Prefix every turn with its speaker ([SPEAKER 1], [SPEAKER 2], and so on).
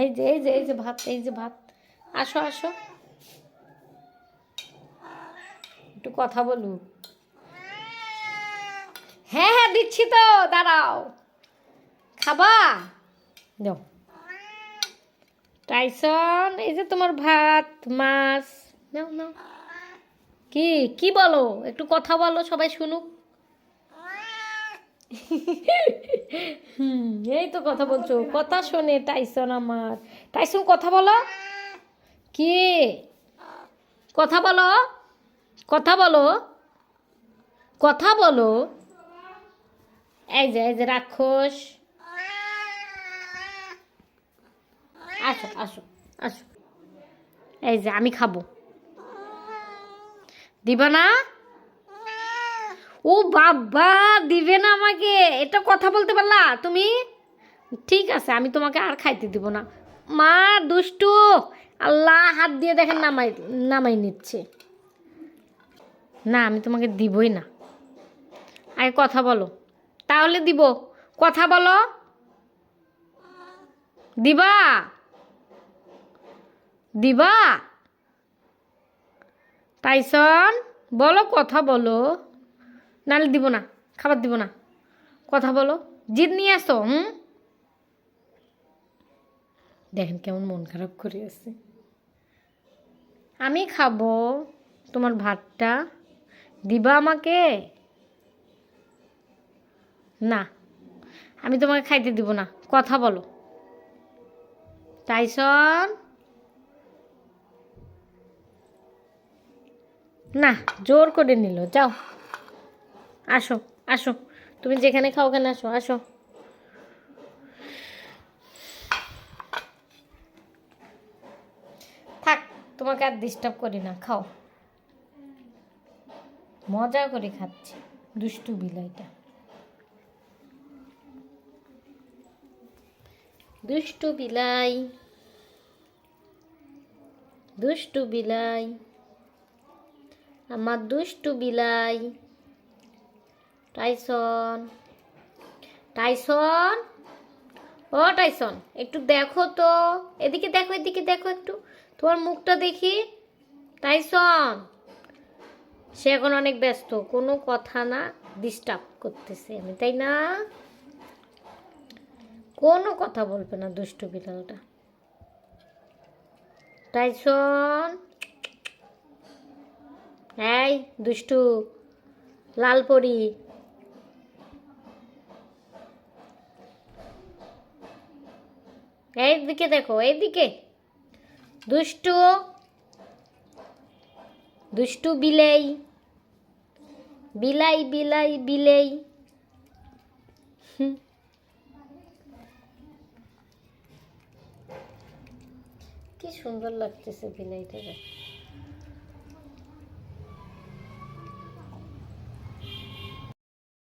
[SPEAKER 1] এই যে এই যে এই যে ভাত, এই যে ভাত। আসো আসো, একটু কথা বলু। হ্যাঁ হ্যাঁ দিচ্ছি তো, দাঁড়াও। খাবা? দাও। টাইসন, এই যে তোমার ভাত মাছ। নাও নাও। কি কি বলো, একটু কথা বলো, সবাই শুনুক। হুম, এই তো কথা বলছো, কথা শোনে টাইসন আমার। টাইসন কথা বলো। কি কথা বলো, কথা বলো, কথা বলো। এই যে রাক্ষস। আসো আসো আসো। এই যে আমি খাবো, দিবা না? ও বাবা, দিবে না আমাকে? এটা কথা বলতে পারলা তুমি? ঠিক আছে, আমি তোমাকে আর খাইতে দিব না। মা দুষ্টু, আল্লাহ, হাত দিয়ে দেখেন নামাই নামাই নিচ্ছে। না, আমি তোমাকে দিবই না। আগে কথা বলো, তাহলে দিব। কথা বলো, দিবা? দিবা? টাইসন, বলো, কথা বলো, নাহলে দিব না, খাবার দিব না। কথা বলো, জিদ নিয়ে আসো। দেখেন কেমন মন খারাপ করে আছে। আমি খাবো তোমার ভাতটা, দিবা আমাকে? না, আমি তোমাকে খাইতে দিব না। কথা বলো টাইসন। না, জোর করে নিল। যাও, আসো আসো, তুমি যেখানে খাও ওখানে আসো আসো। থাক, তোমাকে আর ডিস্টার্ব করি না, খাও। মজা করে খাচ্ছি, দুষ্টু বিলাইটা, দুষ্টু বিলাই, দুষ্টু বিলাই, আমার দুষ্টু বিলাই। টাইসন, টাইসন, ও টাইসন, একটু দেখো তো, এদিকে দেখো, এদিকে দেখো একটু, তোমার মুখটা দেখি। টাইসন, সে এখন অনেক ব্যস্ত, কোনো কথা না, ডিস্টার্ব করতেছে আমি, তাই না? কোনো কথা বলবে না দুষ্টু বিড়ালটা। টাইসন, এই দুষ্টু লাল পরি, এইদিকে দেখো, এইদিকে। দুষ্টু, দুষ্টু বিলাই, বিলাই বিলাই বিলাই। কি সুন্দর লাগতেছে বিলাইটাকে।